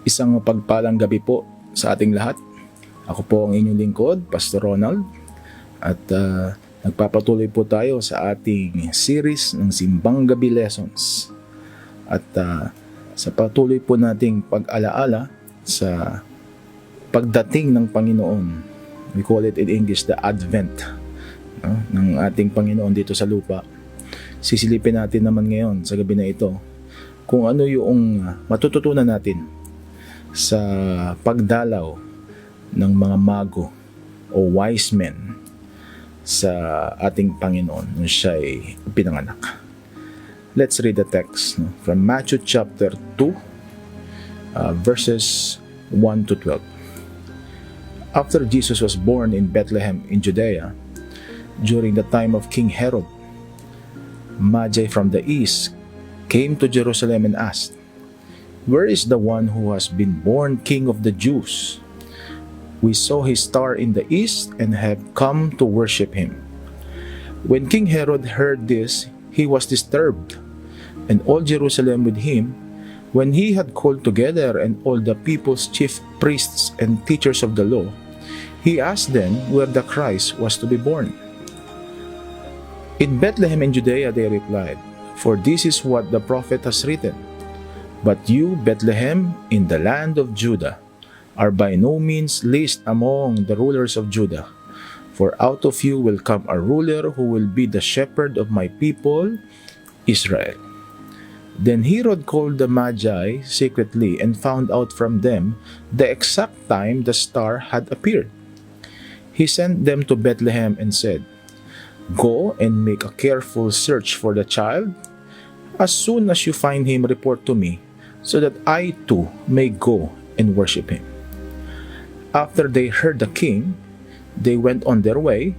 Isang mapagpalang gabi po sa ating lahat. Ako po ang inyong lingkod, Pastor Ronald. At nagpapatuloy po tayo sa ating series ng Simbang Gabi Lessons. At sa patuloy po nating pag-alaala sa pagdating ng Panginoon. We call it in English the Advent ng ating Panginoon dito sa lupa. Sisilipin natin naman ngayon sa gabi na ito kung ano yung matututunan natin sa pagdalaw ng mga mago o wise men sa ating Panginoon nung siya'y pinanganak. Let's read the text from Matthew chapter 2 verses 1 to 12. After Jesus was born in Bethlehem in Judea during the time of King Herod, Magi from the east came to Jerusalem and asked, "Where is the one who has been born King of the Jews? We saw his star in the east and have come to worship him." When King Herod heard this, he was disturbed, and all Jerusalem with him. When he had called together and all the people's chief priests and teachers of the law, he asked them where the Christ was to be born. "In Bethlehem in Judea," they replied, "for this is what the prophet has written. But you, Bethlehem, in the land of Judah, are by no means least among the rulers of Judah. For out of you will come a ruler who will be the shepherd of my people, Israel." Then Herod called the Magi secretly and found out from them the exact time the star had appeared. He sent them to Bethlehem and said, "Go and make a careful search for the child. As soon as you find him, report to me, so that I too may go and worship him." After they heard the king, they went on their way,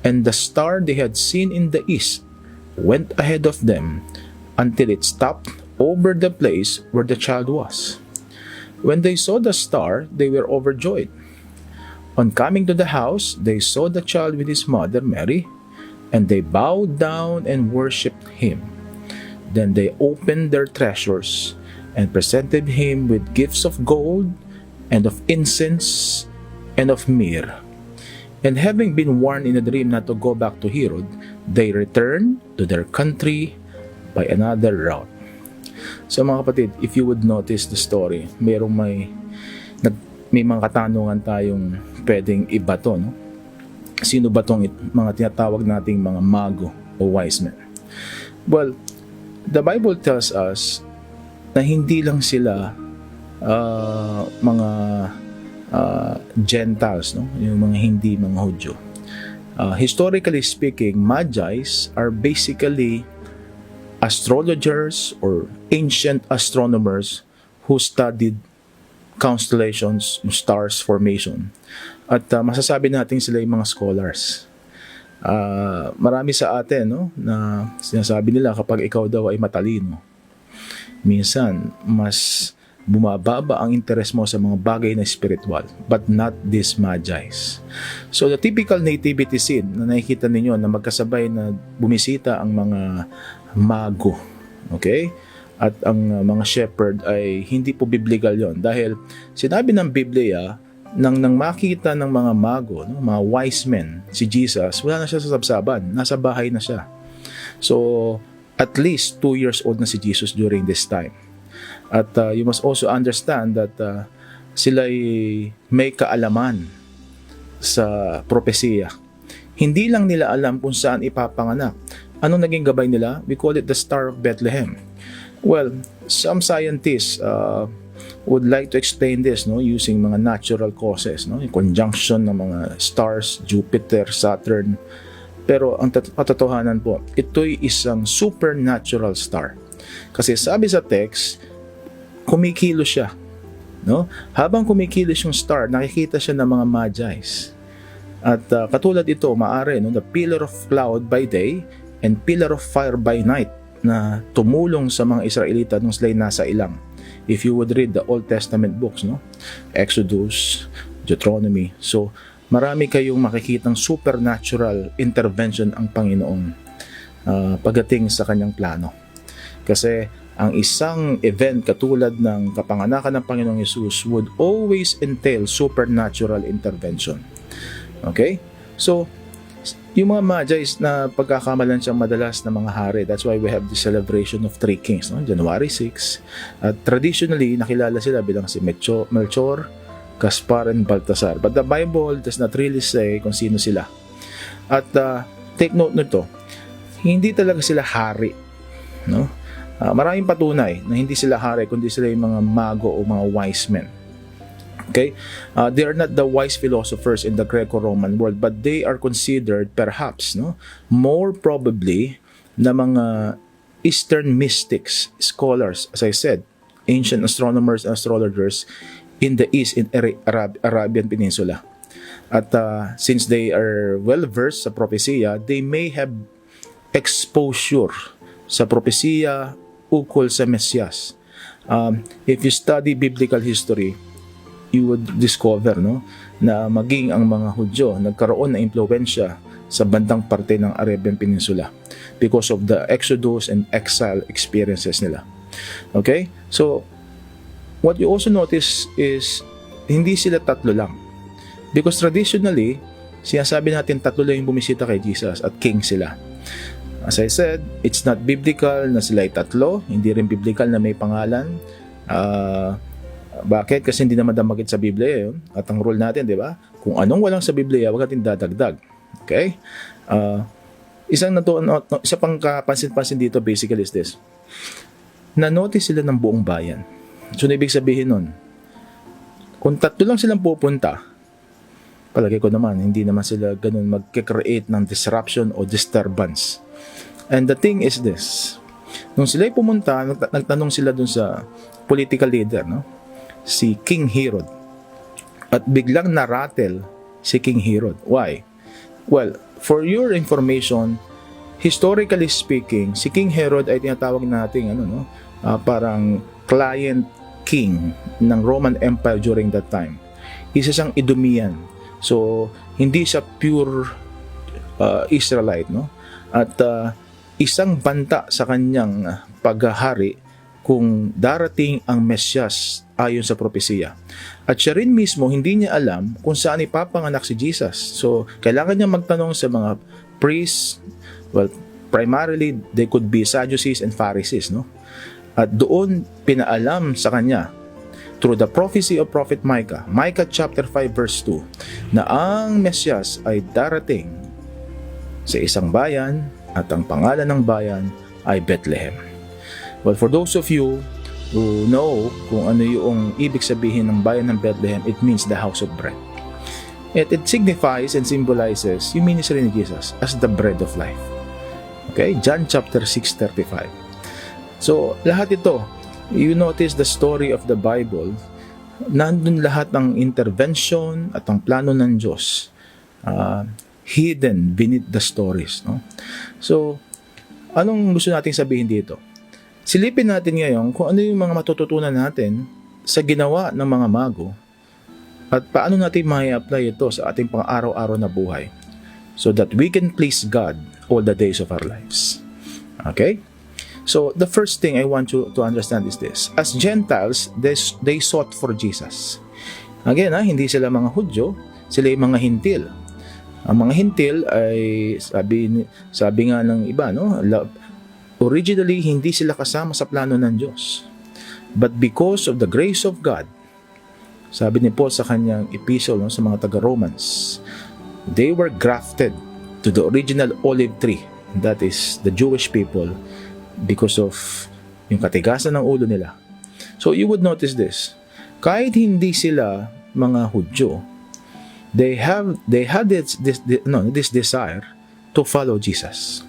and the star they had seen in the east went ahead of them until it stopped over the place where the child was. When they saw the star, they were overjoyed. On coming to the house, they saw the child with his mother Mary, and they bowed down and worshipped him. Then they opened their treasures and presented him with gifts of gold and of incense and of myrrh. And having been warned in a dream not to go back to Herod, they returned to their country by another route. So mga kapatid, if you would notice the story, may mga katanungan tayong pwedeng ibato, no? Sino ba tong mga tinatawag nating mga mago o wise men? Well, the Bible tells us na hindi lang sila mga Gentiles, no? Yung mga hindi mga Hudyo. Historically speaking, Magi's are basically astrologers or ancient astronomers who studied constellations, stars formation. At masasabi natin sila yung mga scholars. Marami sa atin, no, na sinasabi nila kapag ikaw daw ay matalino, minsan mas bumababa ang interest mo sa mga bagay na spiritual, but not these Magi's. So the typical nativity scene na nakikita ninyo na magkasabay na bumisita ang mga mago, okay? At ang mga shepherd ay hindi po biblical yon, dahil sinabi ng Biblia nang makita ng mga mago, no, mga wise men, si Jesus, wala na siya sa sabsaban, nasa bahay na siya. So, at least 2 years old na si Jesus during this time. At you must also understand that sila may kaalaman sa propesiya. Hindi lang nila alam kung saan ipapanganak. Anong naging gabay nila? We call it the Star of Bethlehem. Well, some scientists would like to explain this, no, using mga natural causes, no, yung conjunction ng mga stars, Jupiter, Saturn. Pero ang katotohanan po, ito'y isang supernatural star. Kasi sabi sa text, kumikilos siya, no? Habang kumikilos yung star, nakikita siya ng mga Magi's. At katulad ito, maaari, no, the pillar of cloud by day and pillar of fire by night na tumulong sa mga Israelita nung sila'y nasa ilang. If you would read the Old Testament books, no? Exodus, Deuteronomy. So, marami kayong makikitang supernatural intervention ang Panginoon pagdating sa kanyang plano. Kasi ang isang event katulad ng kapanganakan ng Panginoong Yesus would always entail supernatural intervention. Okay? So, yung mga Magi's na pagkakamalan siyang madalas na mga hari, that's why we have the celebration of three kings, no? January 6. At traditionally, nakilala sila bilang si Melchor, Gaspar, and Baltasar. But the Bible does not really say kung sino sila. At take note nito, hindi talaga sila hari, no? Maraming patunay na hindi sila hari kundi sila yung mga mago o mga wise men. Okay? They are not the wise philosophers in the Greco-Roman world, but they are considered perhaps, no, more probably na mga Eastern mystics, scholars, as I said, ancient astronomers and astrologers in the East, in Arabian Peninsula. At since they are well-versed sa propesya, they may have exposure sa propesya ukol sa Mesyas. If you study biblical history, you would discover, no, na maging ang mga Hudyo nagkaroon ng impluwensya sa bandang parte ng Arabian Peninsula because of the exodus and exile experiences nila. Okay? So, what you also notice is hindi sila tatlo lang. Because traditionally, sinasabi natin tatlo lang yung bumisita kay Jesus at king sila. As I said, it's not biblical na sila ay tatlo. Hindi rin biblical na may pangalan. Bakit? Kasi hindi naman damagit sa Biblia yun. At ang rule natin, di ba? Kung anong walang sa Biblia, wag natin dadagdag. Okay? Isa pang kapansin-pansin dito basically is this. Na-notice sila ng buong bayan. So, ibig sabihin nun, kung tatlo lang silang pupunta, palagay ko naman, hindi naman sila ganun mag-create ng disruption o disturbance. And the thing is this, nung sila'y pumunta, nagtanong sila dun sa political leader, no? Si King Herod. At biglang narattle si King Herod. Why? Well, for your information, historically speaking, si King Herod ay tinatawag nating parang client king ng Roman Empire during that time. Isa siyang Idumean. So, hindi siya pure Israelite, no? At isang banta sa kanyang paghahari kung darating ang Mesyas ayon sa propesiya. At siya rin mismo hindi niya alam kung saan ipapanganak si Jesus. So, kailangan niya magtanong sa mga priests. Well, primarily, they could be Sadducees and Pharisees, no? At doon pinaalam sa kanya through the prophecy of Prophet Micah, Micah chapter 5 verse 2, na ang Mesyas ay darating sa isang bayan at ang pangalan ng bayan ay Bethlehem. Well, for those of you who know kung ano yung ibig sabihin ng bayan ng Bethlehem, it means the house of bread. It signifies and symbolizes yung ministry ni Jesus as the bread of life. Okay? John chapter 6:35. So, lahat ito, you notice the story of the Bible, nandun lahat ng intervention at ang plano ng Diyos hidden beneath the stories, no? So, anong gusto nating sabihin dito? Silipin natin ngayon kung ano yung mga matututunan natin sa ginawa ng mga mago at paano natin mai-apply ito sa ating pang-araw-araw na buhay so that we can please God all the days of our lives. Okay? So, the first thing I want you to understand is this. As Gentiles, they sought for Jesus. Again, hindi sila mga Hudyo, sila yung mga Hintil. Ang mga Hintil ay, sabi nga ng iba, no? Originally, hindi sila kasama sa plano ng Diyos. But because of the grace of God, sabi ni Paul sa kanyang epistle, no, sa mga taga-Romans, they were grafted to the original olive tree. That is the Jewish people, because of yung katigasan ng ulo nila. So you would notice this. Kahit hindi sila mga Hudyo, they had this desire to follow Jesus.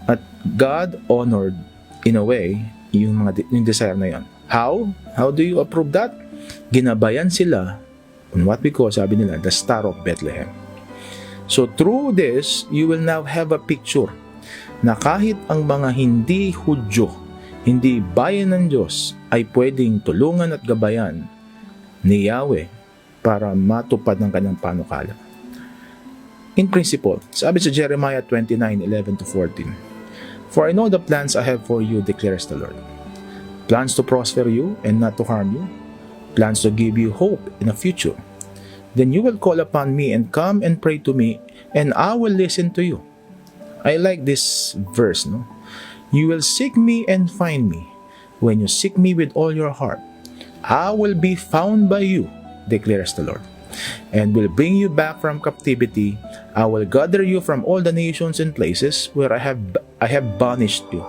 At God honored in a way yung desire na yon. How do you approve that? Ginabayan sila on what we call, sabi nila, the Star of Bethlehem. So through this, you will now have a picture na kahit ang mga hindi Hudyo, hindi bayan ng Diyos, ay pwedeng tulungan at gabayan ni Yahweh para matupad ng kanyang panukala. In principle, sabi sa Jeremiah 29:11-14, "For I know the plans I have for you, declares the Lord. plans to prosper you and not to harm you, plans to give you hope in a future. Then you will call upon me and come and pray to me, and I will listen to you. I like this verse, no? You will seek me and find me. When you seek me with all your heart, I will be found by you, declares the Lord, and will bring you back from captivity. I will gather you from all the nations and places where I have banished you,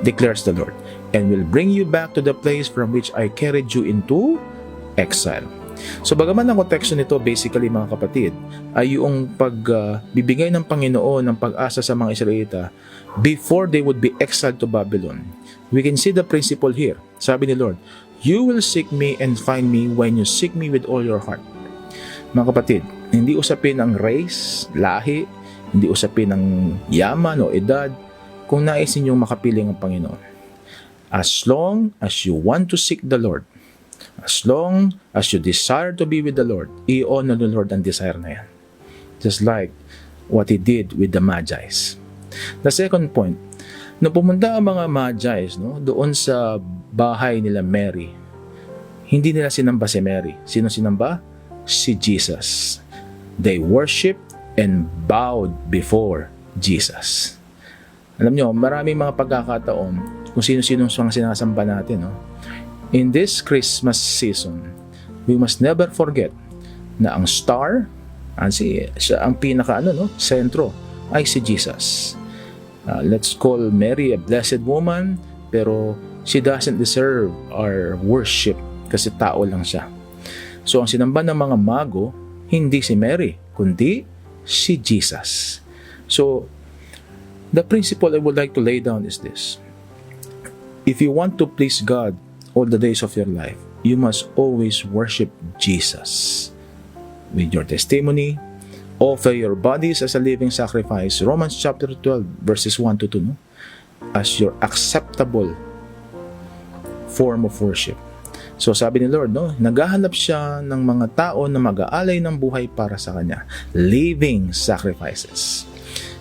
declares the Lord, and will bring you back to the place from which I carried you into exile. So bagaman ang konteksto nito basically mga kapatid ay yung pagbibigay ng Panginoon ng pag-asa sa mga Israelita before they would be exiled to Babylon. We can see the principle here. Sabi ni Lord, you will seek me and find me when you seek me with all your heart. Mga kapatid, hindi usapin ang race, lahi, hindi usapin ang yaman o edad kung nais ninyong makapiling ang Panginoon. As long as you want to seek the Lord, as long as you desire to be with the Lord, i-honor the Lord ang desire na yan. Just like what He did with the Magi's. The second point, nung pumunta ang mga Magi's doon sa bahay nila Mary, hindi nila sinamba si Mary. Sino sinamba? Si Jesus. They worshiped and bowed before Jesus. Alam nyo, maraming mga pagkakataon kung sino-sino ang sinasamba natin. In this Christmas season, we must never forget na ang star, siya ang pinaka sentro ay si Jesus. Let's call Mary a blessed woman, pero she doesn't deserve our worship kasi tao lang siya. So ang sinamba ng mga mago, hindi si Mary, kundi si Jesus. So the principle I would like to lay down is this. If you want to please God all the days of your life, you must always worship Jesus. With your testimony, offer your bodies as a living sacrifice, Romans chapter 12, verses 1 to 2, as your acceptable form of worship. So sabi ni Lord, naghahanap siya ng mga tao na mag-aalay ng buhay para sa Kanya. Living sacrifices.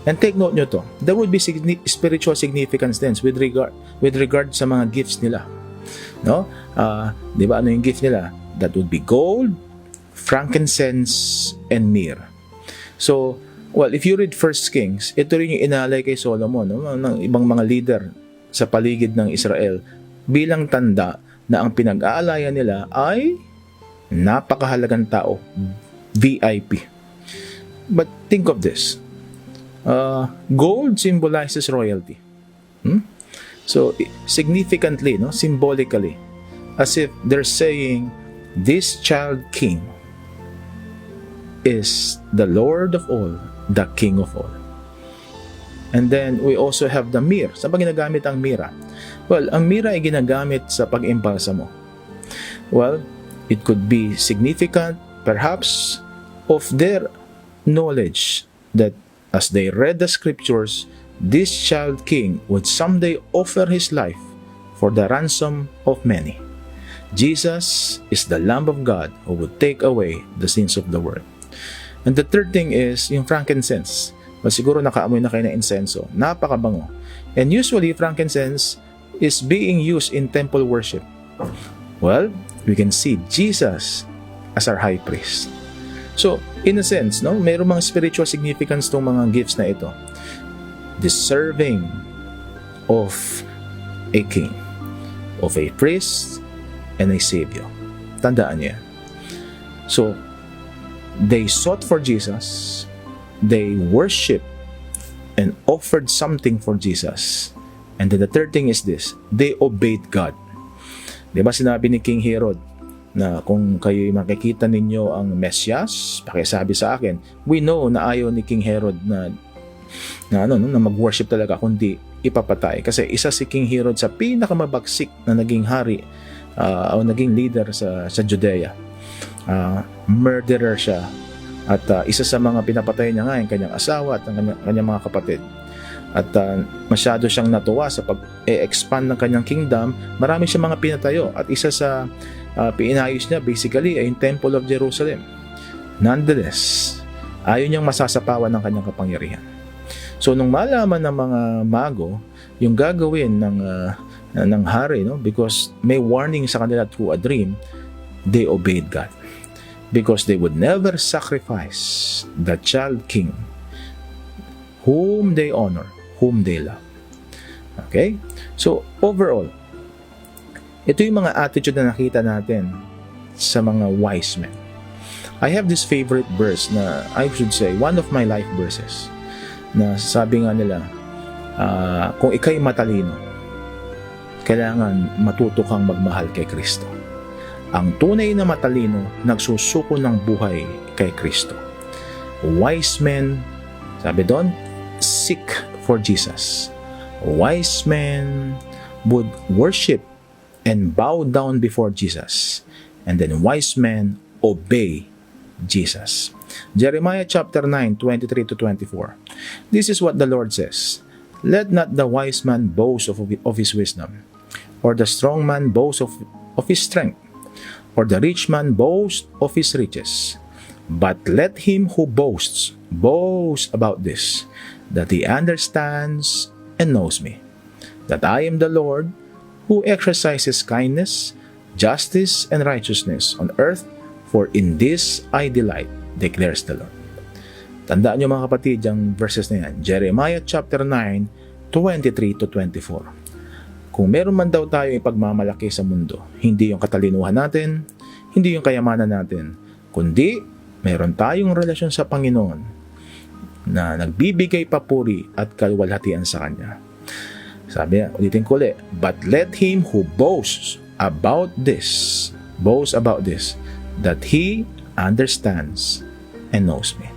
And take note nyo to, there would be spiritual significance then with regard sa mga gifts nila. Di ba ano yung gift nila? That would be gold, frankincense, and myrrh. So, if you read 1 Kings, ito rin yung inalay kay Solomon, ng ibang mga leader sa paligid ng Israel bilang tanda na ang pinag-aalayan nila ay napakahalagang tao, VIP. But think of this. Gold symbolizes royalty. So, significantly, symbolically, as if they're saying, this child king is the Lord of all, the King of all. And then, we also have the myrrh. Saan ba ginagamit ang myrrh? Well, ang myrrh ay ginagamit sa pag-imbalsamo. Well, it could be significant, perhaps, of their knowledge that as they read the scriptures, this child king would someday offer his life for the ransom of many. Jesus is the Lamb of God who would take away the sins of the world. And the third thing is yung frankincense. Well, siguro nakaamoy na kayo ng insenso. Napakabango. And usually, frankincense is being used in temple worship. Well, we can see Jesus as our high priest. So, in a sense, mayroong mga spiritual significance tong mga gifts na ito. Deserving of a king, of a priest, and a savior. Tandaan niyo. So, they sought for Jesus, they worshiped and offered something for Jesus. And then the third thing is this, they obeyed God. Diba sinabi ni King Herod na kung kayo makikita ninyo ang Mesias, pakisabi sa akin. We know na ayaw ni King Herod na mag-worship talaga, kundi ipapatay. Kasi isa si King Herod sa pinakamabagsik na naging hari o naging leader sa Judea. Murderer siya. At isa sa mga pinapatay niya nga yung kanyang asawa at ang kanyang mga kapatid. At masyado siyang natuwa sa pag-expand ng kanyang kingdom. Marami siyang mga pinatayo. At isa sa pinayos niya basically ay yung Temple of Jerusalem. Nonetheless, ayaw niyang masasapawan ng kanyang kapangyarihan. So nung malaman ng mga mago yung gagawin ng ng hari, no? Because may warning sa kanila through a dream, they obeyed God. Because they would never sacrifice the child king whom they honor, whom they love. Okay? So, overall, ito yung mga attitude na nakita natin sa mga wise men. I have this favorite verse na, I should say, one of my life verses, na sabi nga nila, kung ikay matalino, kailangan matuto kang magmahal kay Kristo. Ang tunay na matalino, nagsusuko ng buhay kay Kristo. Wise men, sabi doon, seek for Jesus. Wise men would worship and bow down before Jesus. And then wise men obey Jesus. Jeremiah chapter 9, 23 to 24. This is what the Lord says. Let not the wise man boast of his wisdom, or the strong man boast of his strength, or the rich man boast of his riches. But let him who boasts boast about this, that he understands and knows me, that I am the Lord, who exercises kindness, justice, and righteousness on earth, for in this I delight, declares the Lord. Tandaan nyo mga kapatid, yung verses na yan. Jeremiah chapter 9, 23 to 24. Kung meron man daw tayo ipagmamalaki sa mundo, hindi yung katalinuhan natin, hindi yung kayamanan natin, kundi meron tayong relasyon sa Panginoon na nagbibigay papuri at kaluwalhatian sa Kanya. Sabi niya, ulitin ko ulit, but let him who boasts about this, that he understands and knows me.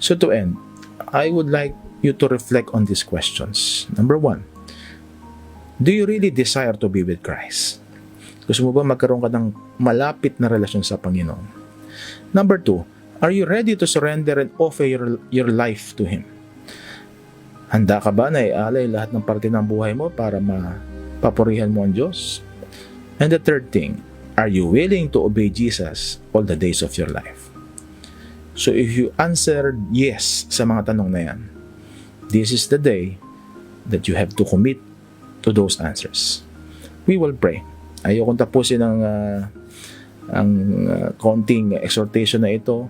So to end, I would like you to reflect on these questions. Number 1, do you really desire to be with Christ? Gusto mo ba magkaroon ka ng malapit na relasyon sa Panginoon? Number 2, are you ready to surrender and offer your life to Him? Handa ka ba na ialay lahat ng parte ng buhay mo para mapapurihan mo ang Diyos? And the third thing, are you willing to obey Jesus all the days of your life? So if you answered yes sa mga tanong na yan, this is the day that you have to commit to those answers. We will pray. Ayokong tapusin ang konting exhortation na ito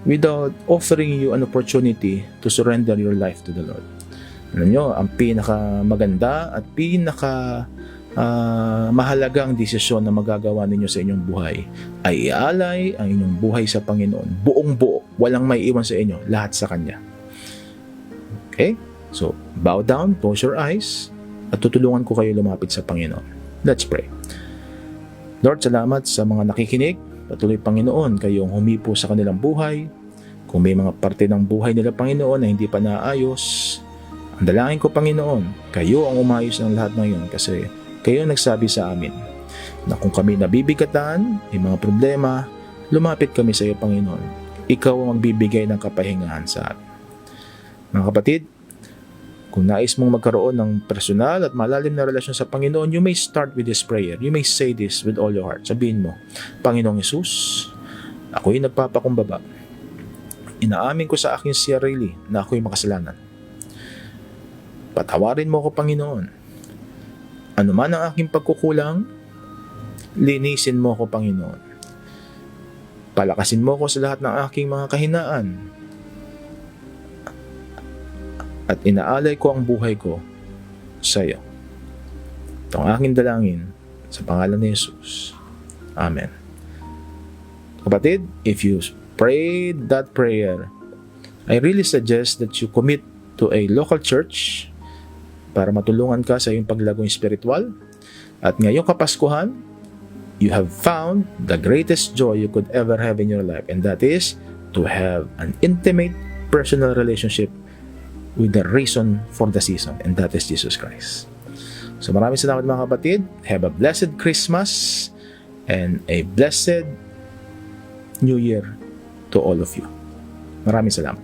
without offering you an opportunity to surrender your life to the Lord. Alam nyo, ang pinaka maganda at pinaka mahalagang desisyon na magagawa ninyo sa inyong buhay ay ialay ang inyong buhay sa Panginoon. Buong buo, walang may iwan sa inyo, lahat sa Kanya. Okay? So, bow down, close your eyes, at tutulungan ko kayo lumapit sa Panginoon. Let's pray. Lord, salamat sa mga nakikinig. Patuloy, Panginoon, kayong humipo sa kanilang buhay. Kung may mga parte ng buhay nila, Panginoon, na hindi pa naayos, ang dalangin ko, Panginoon, kayo ang umayos ng lahat ng yun kasi kayo nagsabi sa amin na kung kami nabibigatan, may mga problema, lumapit kami sa iyo, Panginoon. Ikaw ang magbibigay ng kapahingahan sa atin. Mga kapatid, kung nais mong magkaroon ng personal at malalim na relasyon sa Panginoon, you may start with this prayer. You may say this with all your heart. Sabihin mo, Panginoong Hesus, ako'y nagpapakumbaba. Inaamin ko sa aking sarili na ako'y makasalanan. Patawarin mo ako, Panginoon. Ano man ang aking pagkukulang, linisin mo ako, Panginoon. Palakasin mo ako sa lahat ng aking mga kahinaan. At inaalay ko ang buhay ko sa iyo. Ito ang aking dalangin sa pangalan ni Jesus. Amen. Kapatid, if you prayed that prayer, I really suggest that you commit to a local church para matulungan ka sa iyong paglagong spiritual. At ngayong Kapaskuhan, you have found the greatest joy you could ever have in your life, and that is to have an intimate personal relationship with the reason for the season, and that is Jesus Christ. So maraming salamat mga kapatid. Have a blessed Christmas and a blessed New Year to all of you. Maraming salamat.